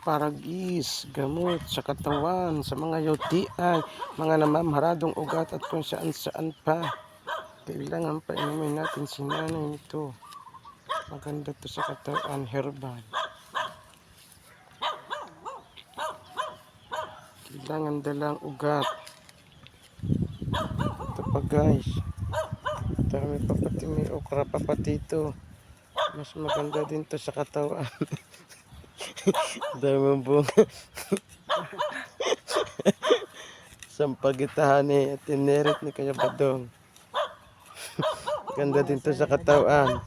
Paragis, gamot sa katawan, sa mga UTI, mga namamaharadong ugat at kung saan-saan pa. Kailangan pa inumin natin si nanay nito. Maganda to sa katawan, herbal. Kailangan dalang ugat. Ito pa guys. Dami pa pati, may okra pa pati ito. Mas maganda din to sa katawan. Dami mong bunga. Sampagitahan at tinerit ni Kaya Badong. Ganda din to sa katawan.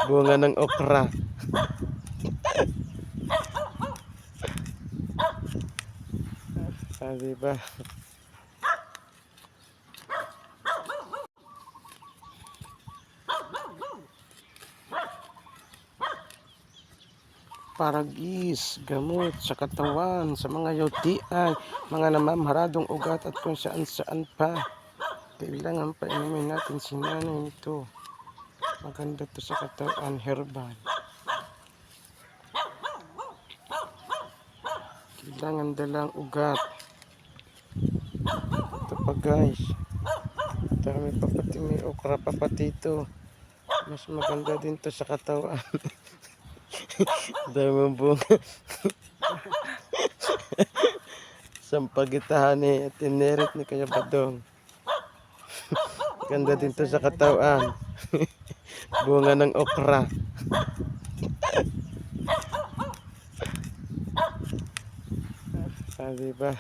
Bunga ng okra. Diba? Paragis, gamot sa katawan, sa mga UTI, mga namamaharadong ugat at kung saan-saan pa. Kailangan pa inumin natin si nanay nito. Maganda to sa katawan, herbal. Kailangan dalang ugat. Ito pa guys. Dami pa pati, may okra pa pati ito. Mas maganda din to sa katawan. Dami mong bunga. Sampagitahan at tinerit ni Kaya Badong. Ganda din to sa katawan. Bunga ng okra. Diba?